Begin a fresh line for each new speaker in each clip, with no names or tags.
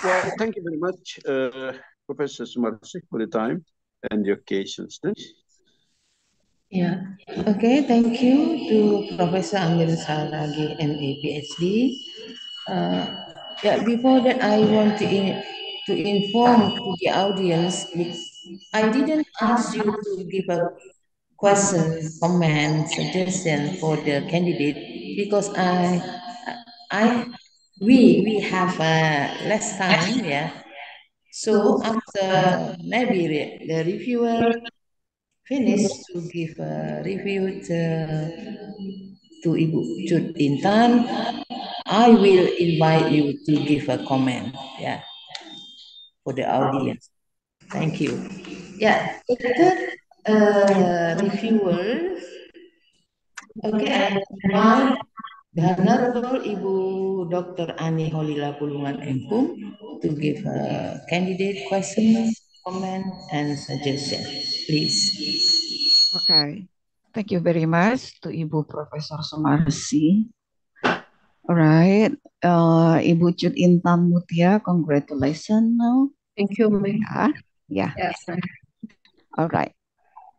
Well, thank you very much, Professor Sumarsi, for the time and the occasions.
Yeah. Okay. Thank you to Professor Amir Saragi, MA, PhD. Uh, yeah. Before that, I want to inform to the audience. I didn't ask you to give a question, comment, suggestion for the candidate because I we have less time. Yeah. So after maybe the reviewer finish to give a review to Ibu Cut Intan, I will invite you to give a comment, yeah, for the audience. Thank you. Yeah, the third reviewer, okay, I invite the Honorable Ibu Dr. Ani Holila Pulungan Empung to give a candidate questions, comment, and suggestion, please.
Okay. Thank you very much to Ibu Profesor Sumarsi. All right. Ibu Cut Intan Mutia, congratulations.
Thank you, ma'am.
Yeah.
Yes, ma'am.
All right.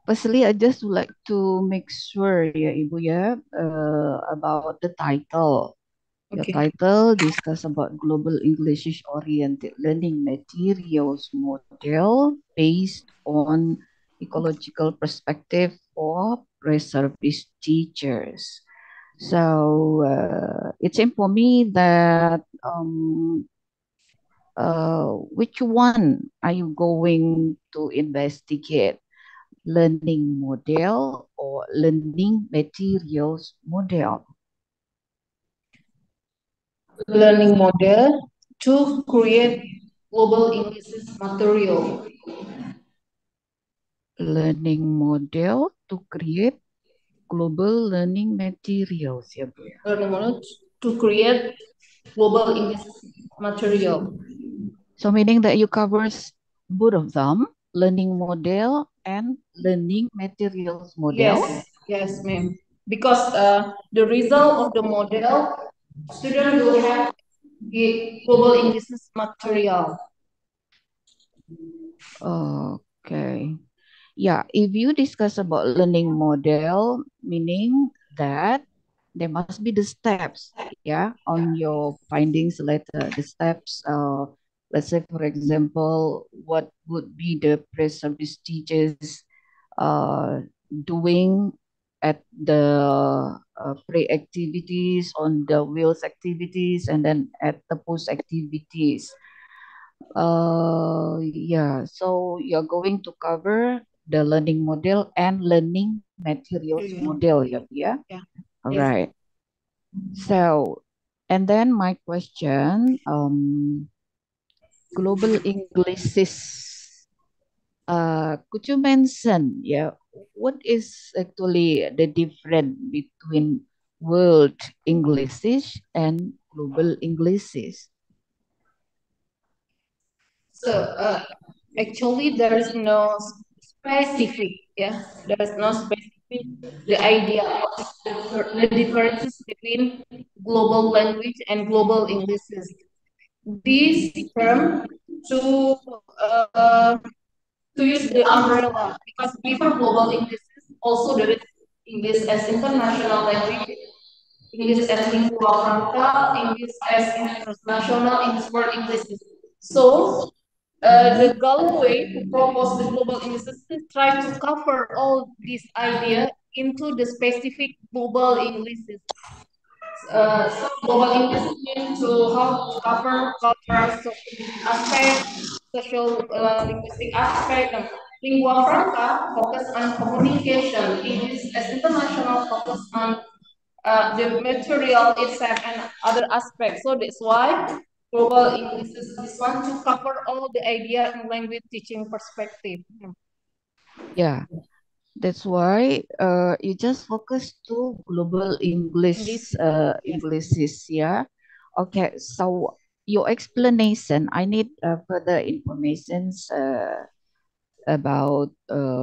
Firstly, I just would like to make sure, ya Ibu ya, about the title. Your
Okay.
title discuss about global English oriented learning materials model based on ecological perspective for reservist teachers. So it's for me that which one are you going to investigate? Learning model or learning materials model?
Learning model to create global English material.
Learning model to create global learning materials, ya Bu ya.
Learning model to create global English material.
So meaning that you covers both of them, learning model and learning materials model.
Yes, ma'am. Because the result of the model, student will have the global English material.
Okay. Yeah, if you discuss about learning model, meaning that there must be the steps, yeah, on your findings letter, the steps, let's say, for example, what would be the pre-service teachers doing at the pre-activities, on the wheels activities, and then at the post activities. Yeah, so you're going to cover the learning model and learning materials model, yeah?
Yeah.
All
Yes.
right. So, and then my question, global Englishes. Could you mention, yeah, what is actually the difference between world Englishes and global Englishes?
So actually there is no specific, yeah, there is no specific the idea of the differences between global language and global Englishes. This term to uh, to use the umbrella because before global Englishes also there is English as international language, English as lingua franca, English as international, English world English. So the Galloway who proposed the global English system tried to cover all this idea into the specific global English. So global English means to how to cover cultural social aspect, social linguistic aspect. Lingua franca focus on communication. English as international focus on the material itself and other aspects. So that's why global English is this one to cover all the idea in language teaching perspective.
Yeah, that's why you just focus to global English,
Yes.
Englishes, yeah. Okay, so your explanation, I need further informations about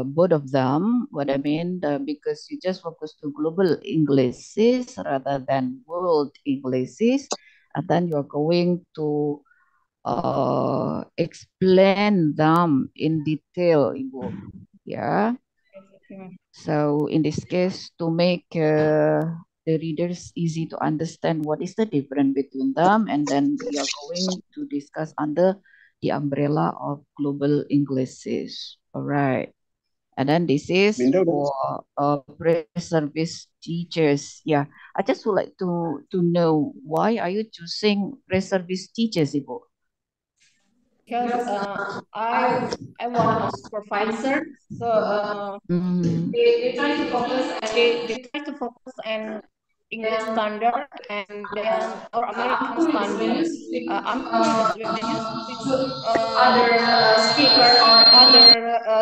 both of them. What I mean, because you just focus to global Englishes rather than world Englishes, and then you're going to explain them in detail, Ibu. Yeah. So in this case, to make the readers easy to understand what is the difference between them, and then we are going to discuss under the umbrella of global Englishes. All right. And then this is
Window.
for pre-service teachers. Yeah, I just would like to know, why are you choosing pre-service teachers, Ibu?
Because I'm one of supervisor, so
Mm,
they try to focus and they try to focus on English standard and then or American standard. When you speak to other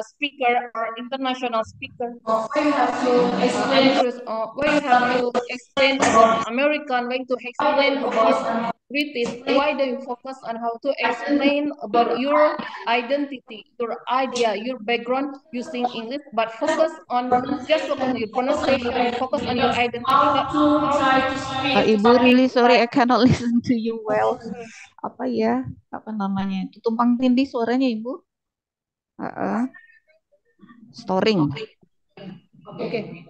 speaker or international speaker, why you have to I'm curious. Why you have to explain about American? Why to explain about British? Why do you focus on how to explain about your identity, your idea, your background using English, but focus on your pronunciation, focus on your identity, not how to speak
Ibu,
something
really sorry,
like
I cannot listen to you well. Apa ya? Apa namanya itu? Tumpang tindih suaranya, Ibu. Storing.
okay.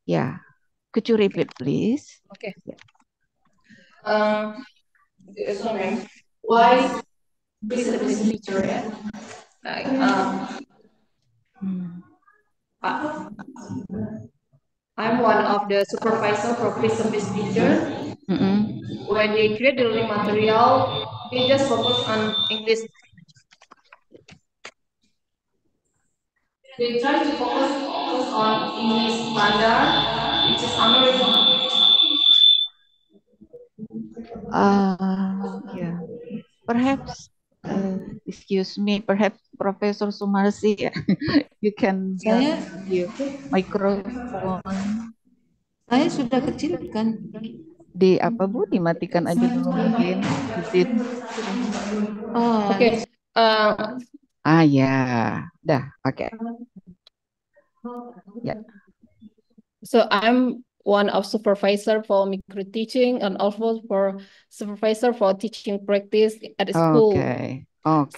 Yeah. Could you repeat, please?
Okay.
Yeah.
Why pre-service teacher? Yeah? Like I'm one of the supervisor for pre-service teacher. When they create the learning material, they just focus on English. They try to focus on English standard, which is American.
Yeah. Perhaps, excuse me, perhaps Professor Sumarsi, you can give microphone.
Saya sudah kecilkan.
Di apa Bu? Dimatikan aja dulu mungkin. Is it?
Okay.
Ya, dah, oke. Ya.
So I'm one of supervisor for micro teaching and also for supervisor for teaching practice at school.
Okay.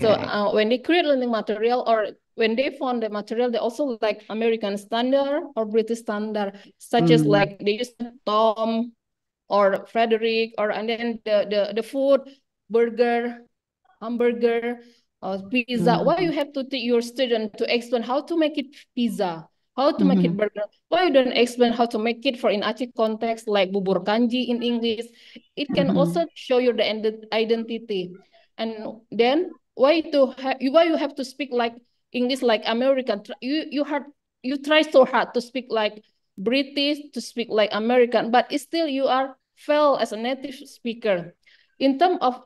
So when they create learning material or when they found the material, they also like American standard or British standard, such as like they use Tom or Frederick, or and then the food, burger, hamburger, pizza. Why you have to teach your student to explain how to make it pizza, how to make it burger? Why you don't explain how to make it for in Aceh context like bubur kanji in English? It can also show you the identity. And then why you have to speak like English like American? You try so hard to speak like British, to speak like American, but still you are fail as a native speaker. In terms of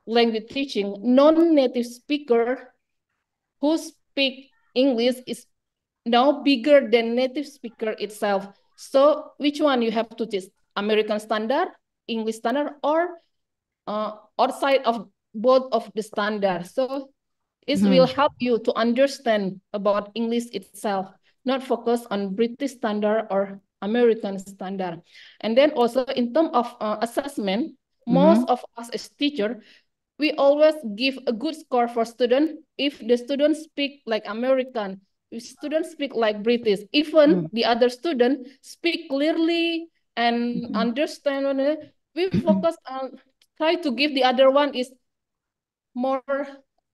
language teaching, non-native speaker who speak English is now bigger than native speaker itself. So which one you have to teach? American standard, English standard, or outside of both of the standard? So it will help you to understand about English itself, not focus on British standard or American standard. And then also in terms of assessment, most of us as teacher, we always give a good score for student if the students speak like American, if students speak like British, even the other student speak clearly and understand. We focus on try to give the other one is more,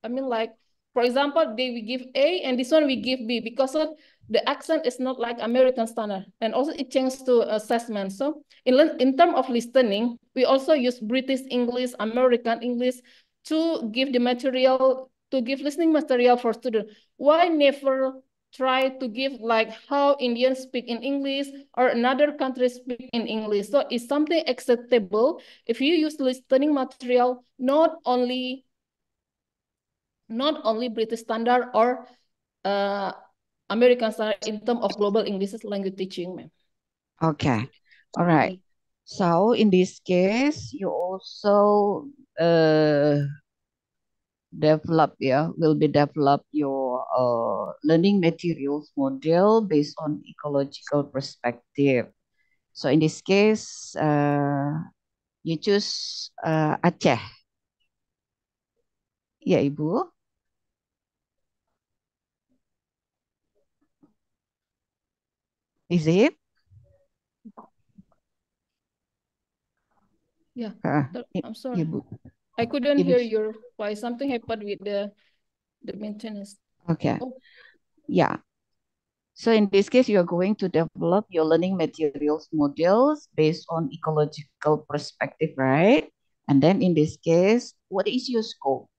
like, for example, they we give A and this one we give B because of the accent is not like American standard, and also it changes to assessment. So in terms of listening, we also use British English, American English to give the material, to give listening material for students. Why never try to give like how Indians speak in English or another country speak in English? So it's something acceptable if you use listening material, not only British standard or American standard in terms of global English language teaching, ma'am.
Okay, all right. So in this case, you also will be develop your learning materials model based on ecological perspective. So in this case, You choose Aceh. Ya, Ibu. Is it?
Yeah. I'm sorry.
Ibu.
I couldn't
Ibu.
hear your voice. Something happened with the maintenance.
Okay.
Oh.
Yeah. So in this case, you are going to develop your learning materials models based on ecological perspective, right? And then in this case, what is your scope?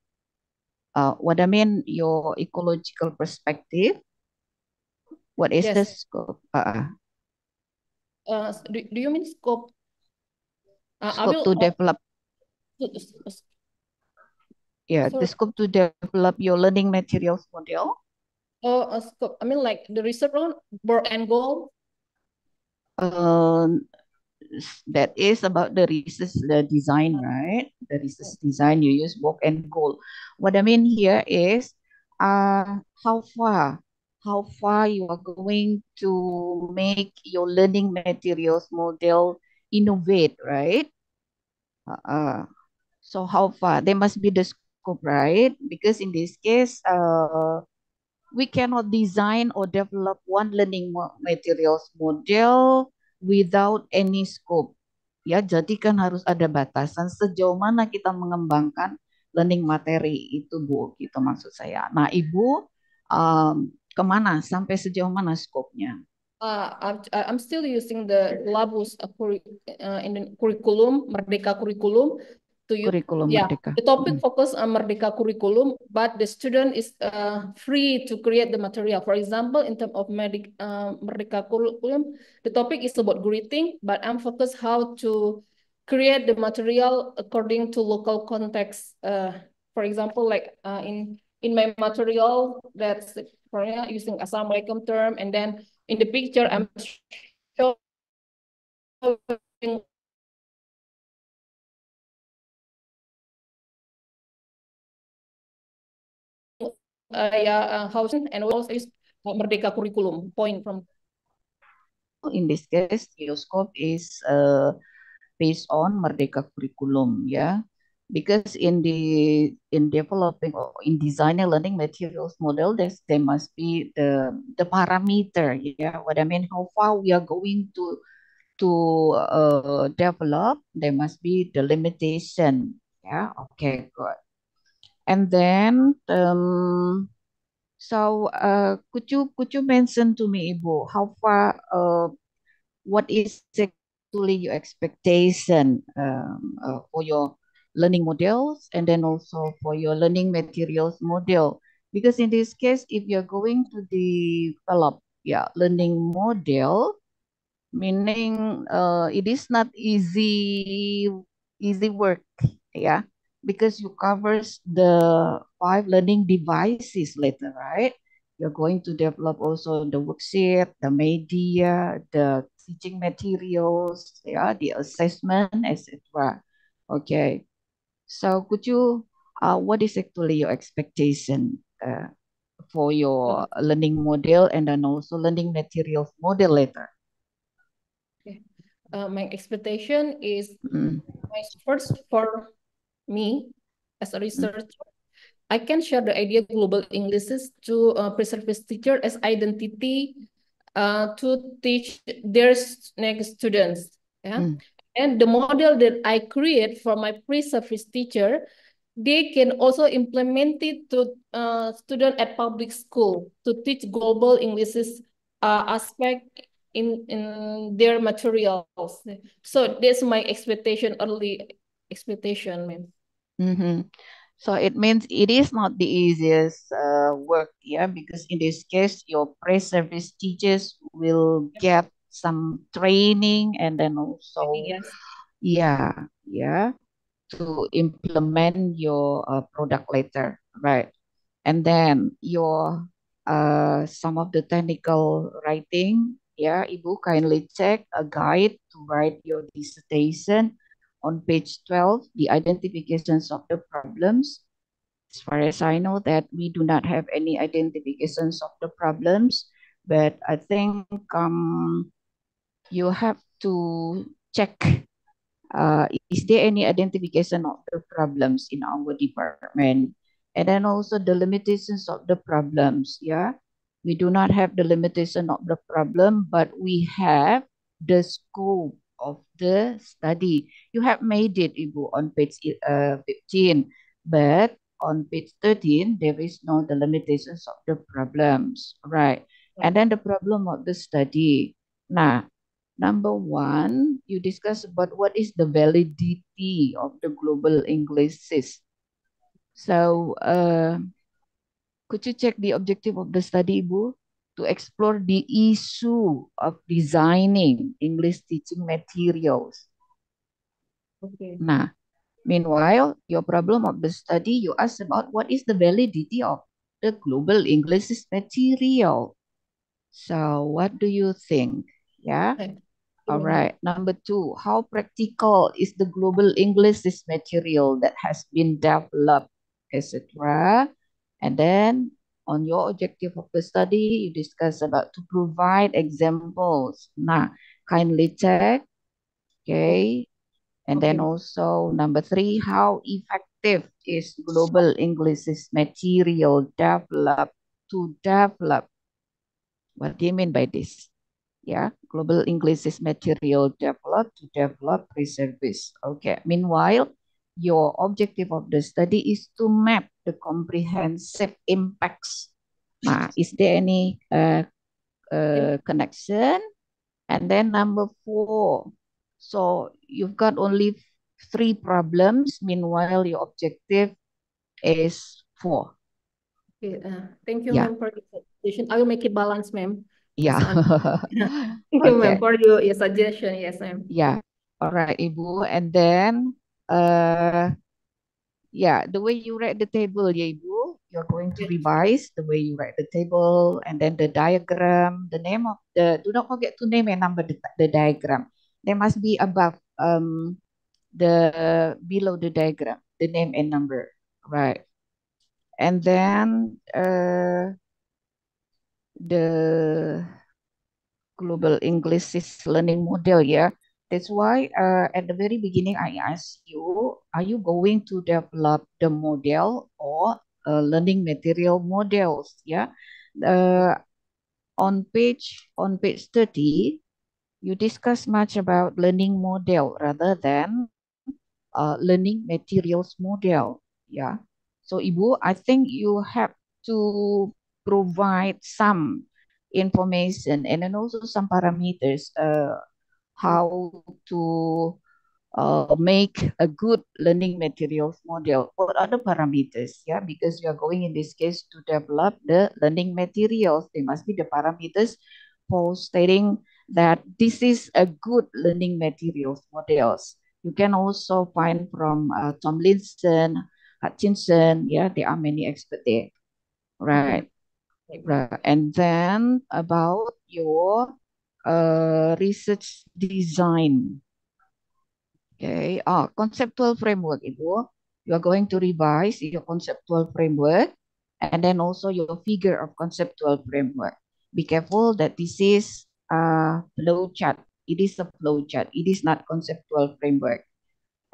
What I mean, your ecological perspective. What is the
Yes.
scope?
Do you mean scope? I
Scope
will
to develop. Yeah, the
sorry.
scope to develop your learning materials model.
Oh, a scope. I mean, like the research on board and goal.
That is about the research design, right? The research design you use work and goal. What I mean here is how far you are going to make your learning materials model innovate, right? So how far? There must be the scope, right? Because in this case, we cannot design or develop one learning materials model without any scope. Ya, jadi kan harus ada batasan sejauh mana kita mengembangkan learning materi itu, Bu, gitu maksud saya. Nah, Ibu kemana sampai sejauh mana skopnya?
I'm still using the Labus in the curriculum, Merdeka curriculum to use.
Kurikulum
Yeah,
Merdeka.
the topic focus on Merdeka curriculum, but the student is free to create the material. For example, in terms of Merdeka curriculum, the topic is about greeting, but I'm focused how to create the material according to local context. For example, like in my material, that's for using Assalamualaikum term, and then in the picture, I'm showing housing and also is Merdeka curriculum point from.
In this case, your scope is based on Merdeka curriculum, yeah. Because in developing or in designing learning materials model, there must be the parameter, yeah. What I mean, how far we are going to develop, there must be the limitation, yeah. Okay, good. And then so could you mention to me, Ibu, how far what is actually your expectation for your learning models and then also for your learning materials model? Because in this case, if you're going to develop learning model, meaning it is not easy work, yeah, because you covers the 5 learning devices later, right? You're going to develop also the worksheet, the media, the teaching materials, yeah, the assessment, etc. Okay, so could you what is actually your expectation for your learning model and then also learning materials model later?
Okay. My expectation is first for me as a researcher, I can share the idea global Englishes to pre-service teacher as identity to teach their next students. Yeah. And the model that I create for my pre-service teacher, they can also implement it to student at public school to teach global Englishes aspect in their materials. So that's my expectation, early expectation, ma'am.
So it means it is not the easiest work, yeah, because in this case, your pre-service teachers will get some training and then also,
Yes.
yeah, to implement your product later, right? And then your some of the technical writing, yeah, Ibu kindly check a guide to write your dissertation on page 12, the identifications of the problems. As far as I know that we do not have any identifications of the problems, but I think you have to check Is there any identification of the problems in our department? And then also the limitations of the problems. Yeah, we do not have the limitation of the problem, but we have the scope of the study. You have made it, Ibu, on page 15, but on page 13, there is no the limitations of the problems, right? And then the problem of the study. Nah, number one, you discuss about what is the validity of the global Englishes. So, could you check the objective of the study, Ibu? To explore the issue of designing English teaching materials.
Okay.
Nah, meanwhile, your problem of the study, you ask about what is the validity of the global English material. So, what do you think? Yeah.
Okay.
All right. Number two, how practical is the global English material that has been developed, etc. And then on your objective of the study, you discuss about to provide examples. Nah, kindly check. Okay. And then
Okay.
also number three, how effective is global English material developed to develop? What do you mean by this? Yeah, global English material developed to develop reservice. Okay. Meanwhile, your objective of the study is to map the comprehensive impacts. Nah, is there any connection? And then number four. So you've got only three problems. Meanwhile, your objective is four.
Okay. Thank you,
Yeah.
ma'am, for the suggestion. I will make it balanced, ma'am.
Yeah.
Thank you, ma'am,
Okay.
for your suggestion. Yes, ma'am.
Yeah. All right, Ibu. And then, yeah, the way you write the table, yeah, Ibu, you're going to
Yes.
revise the way you write the table and then the diagram, the name of the, do not forget to name and number the diagram. There must be above the below the diagram, the name and number, right? And then the global English learning model, yeah. That's why at the very beginning I asked you, are you going to develop the model or learning material models? Yeah. Uh, on page 30, you discuss much about learning model rather than learning materials model. Yeah. So Ibu, I think you have to provide some information and then also some parameters how to make a good learning materials model. What are the parameters? Yeah, because you are going in this case to develop the learning materials. There must be the parameters for stating that this is a good learning materials models. You can also find from Tomlinson, Hutchinson. Yeah, there are many experts there. Right.
Okay.
Right. And then about your research design. Okay, conceptual framework, Ibu. You are going to revise your conceptual framework and then also your figure of conceptual framework. Be careful that this is a flow chart. It is a flow chart. It is not conceptual framework.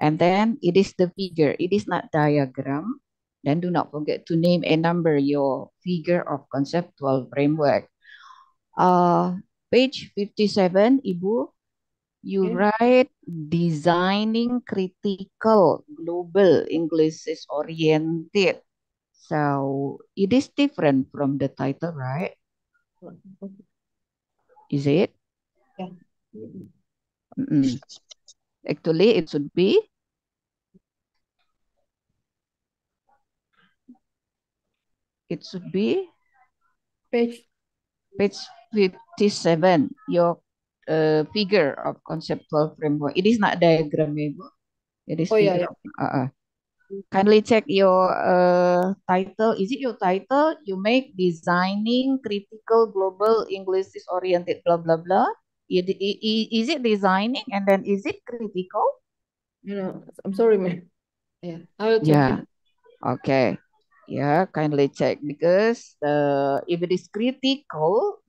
And then it is the figure. It is not diagram. Then do not forget to name and number your figure of conceptual framework. Page 57, Ibu. You
Okay.
write designing critical global English is oriented. So it is different from the title, right? Is it?
Yeah.
Mm-mm. Actually, it should be. It should be
Page.
page 57. Your figure of conceptual framework. It is not diagrammable. It is
Oh yeah,
figure
yeah.
of. Kindly check your title. Is it your title? You make designing critical global English oriented blah blah blah. Is it designing and then is it critical?
I'm sorry, ma'am. Yeah, I will check
Yeah.
it.
Okay. Yeah, kindly check because if it is critical,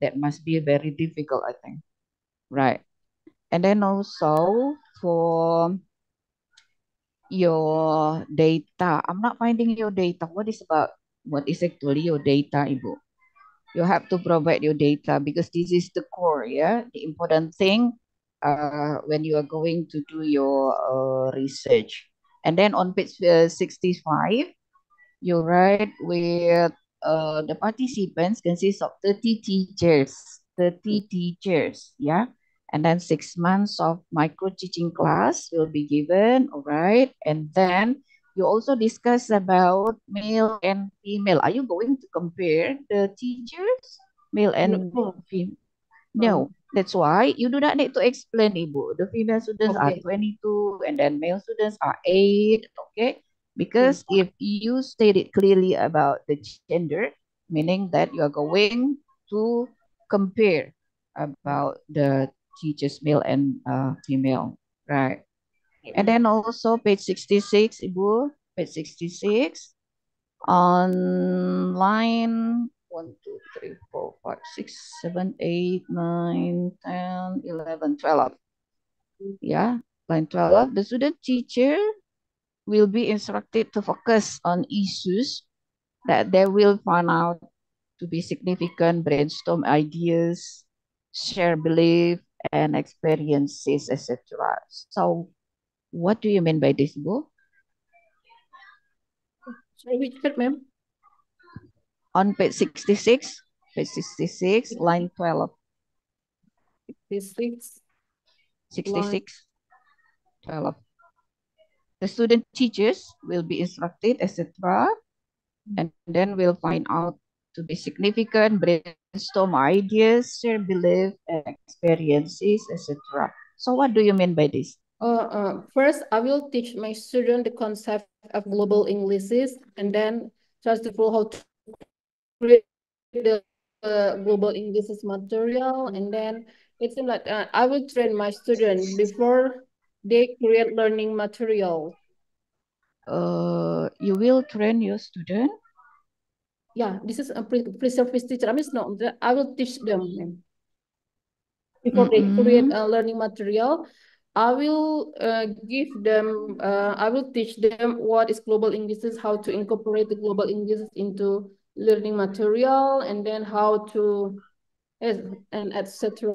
that must be very difficult, I think. Right. And then also for your data. I'm not finding your data. What is actually your data, Ibu? You have to provide your data because this is the core, yeah, the important thing when you are going to do your research. And then on page 65, you write with the participants consists of 30 teachers, yeah. And then 6 months of micro teaching class will be given, all right. And then you also discuss about male and female. Are you going to compare the teachers, male and female? No, that's why you do not need to explain, Ibu. The female students are 22 and then male students are 8, okay? Because if you state it clearly about the gender, meaning that you are going to compare about the teachers, male and female, right? And then also page 66, Ibu, page 66, on line 1, 2, 3, 4, 5, 6, 7, 8, 9, 10, 11, 12. Yeah, line 12. The student teacher will be instructed to focus on issues that they will find out to be significant, brainstorm ideas, share belief and experiences, etc. So, what do you mean by this, Bu?
Sorry, which part, ma'am?
On page 66, line 12.
66.
66, 12. The student teachers will be instructed, etc. And then we'll find out to be significant, brainstorm ideas, share belief and experiences, etc. So what do you mean by this?
First, I will teach my student the concept of global Englishes, and then first of all, how to create the global Englishes material, and then it seems like I will train my student before they create learning material.
You will train your student?
Yeah, this is a pre-service teacher. I mean, no, I will teach them before they create a learning material. I will give them, I will teach them what is global Englishes, how to incorporate the global Englishes into learning material, and then how to, and etc.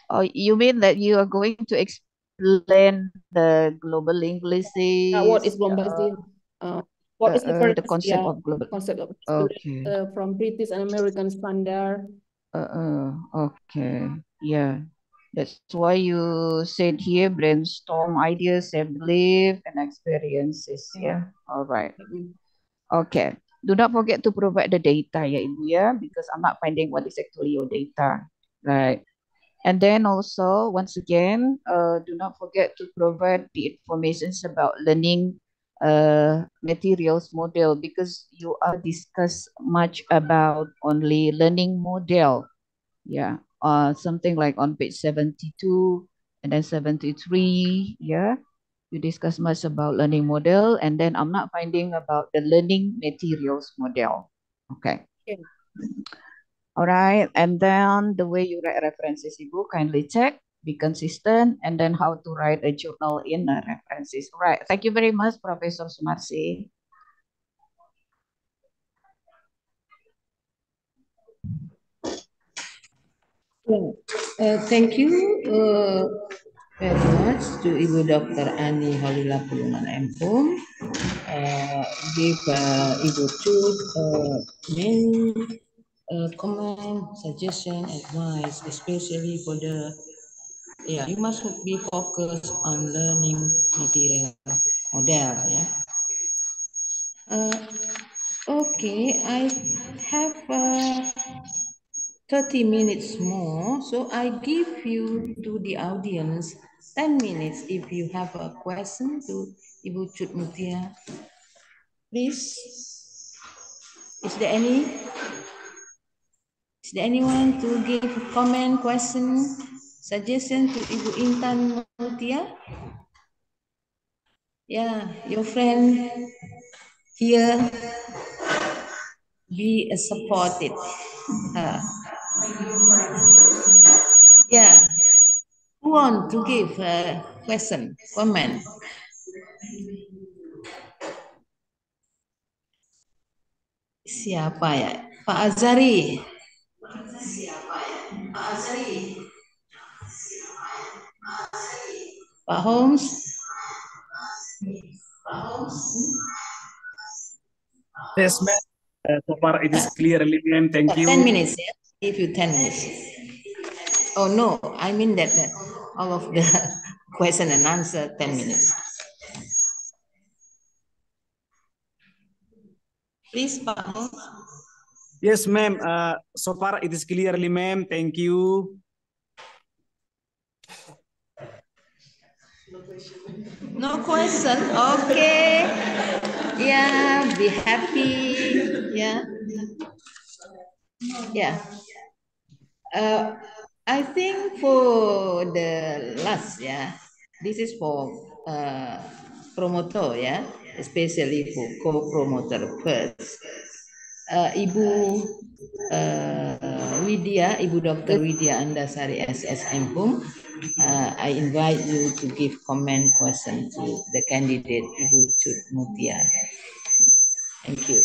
Oh, you mean that you are going to explain the global Englishes?
What is global? What is
the concept of global?
Concept of
okay.
From British and American standard.
Okay. Yeah. That's why you said here brainstorm ideas and belief and experiences. Yeah. All right. Okay. Do not forget to provide the data, ya Ibu ya, because I'm not finding what is actually your data. Right. And then also, once again, do not forget to provide the information about learning materials model because you are discuss much about only learning model. Yeah, something like on page 72 and then 73. Yeah, you discuss much about learning model, and then I'm not finding about the learning materials model. Okay. All right, and then the way you write references, Ibu, kindly check, be consistent, and then how to write a journal in references. All right, thank you very much, Professor Sumarsi.
Thank you very much to Ibu Dr. Ani Holila Puluman Empum. Give Ibu Chut many comment, suggestion, advice, especially for the, you must be focused on learning material model, yeah. Okay, I have 30 minutes more, so I give you to the audience 10 minutes if you have a question to Ibu Chut Mutia. Please, is there anyone to give comment, question, suggestion to Ibu Intan Mutia? Yeah, your friend here be supported. Yeah, who want to give question, comment. Siapa ya? Pak Azari. Pak Holmes.
Yes, ma'am. So far it is clearly, ma'am. Thank you.
10 minutes, yeah? Give you 10 minutes. Oh no, I mean that all of the question and answer 10 minutes. Please, Pak Holmes.
Yes, ma'am. So far it is clearly, ma'am. Thank you.
No question. Okay. Yeah, be happy. Yeah. Yeah. I think for the last, yeah, this is for promoter, yeah, especially for co-promoter first. Ibu Widya, Ibu Dr. Widya Andasari SSM Hum, I invite you to give comment question to the candidate Ibu Chut Mutia. Thank you.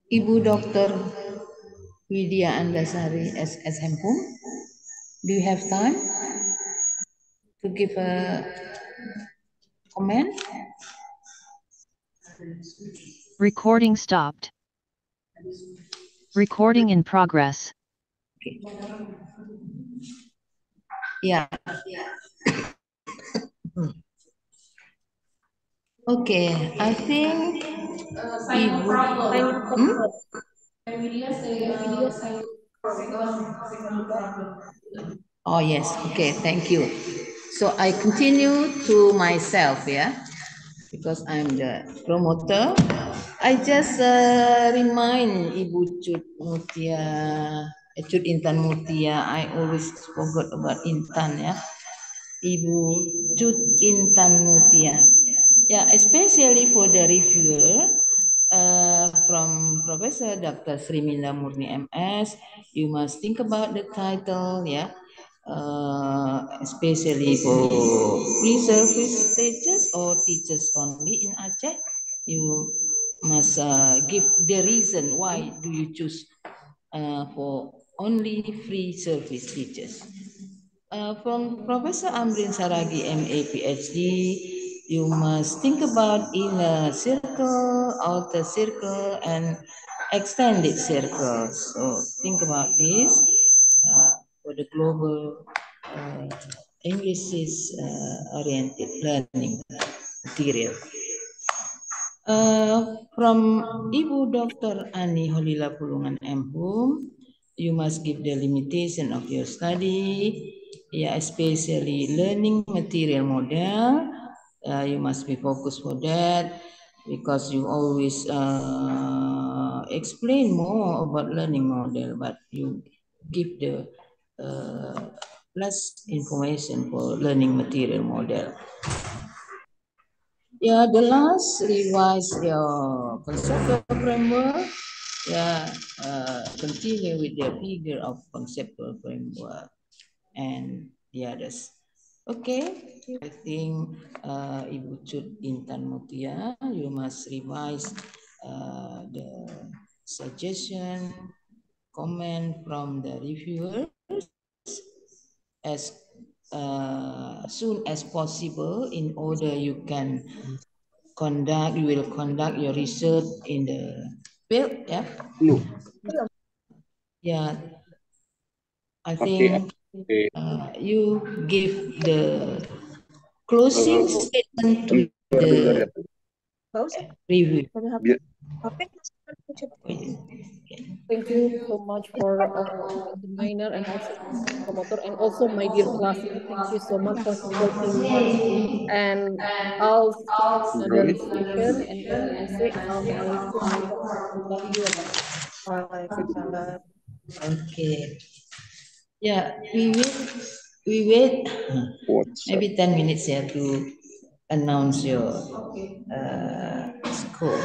Ibu Dr. Widya Andasari SSM Hum, do you have time to give a comment?
Recording stopped. Recording in progress.
Okay. Yeah. Okay, I think Ibu. Oh yes, okay, thank you. So I continue to myself, yeah, because I'm the promoter. I just remind Ibu Chut Mutia, Chut Intan Mutia. I always forgot about Intan, yeah. Ibu Chut Intan Mutia. Yeah, especially for the reviewer from Professor Dr. Sriminda Murni MS, you must think about the title, yeah. Especially for free service teachers or teachers only in Aceh, you must give the reason why do you choose for only free service teachers. From Professor Amrin Saragi, MA, PhD, you must think about inner circle, outer circle, and extended circles. So think about this. For the global English oriented learning material. From Ibu Dr. Ani Holila Pulungan M. Hum, you must give the limitation of your study, yeah, especially learning material model. You must be focused for that because you always explain more about learning model, but you give the less information for learning material model. Yeah, the last revise your conceptual framework. Yeah, continue with the figure of conceptual framework and the others. Okay, I think Ibu Chut Intan Mutia, you must revise the suggestion, comment from the reviewers as soon as possible in order you can you will conduct your research in the field, yeah? Yeah, I think you give the closing statement to the review.
Thank you so much for minor and also promoter and also my dear classmate. Thank you so much for supporting me. And I'll see you in another session. And I say Assalamualaikum warahmatullahi wabarakatuh.
Waalaikumsalam.
Okay. Yeah, we wait maybe 10 minutes here to announce your score.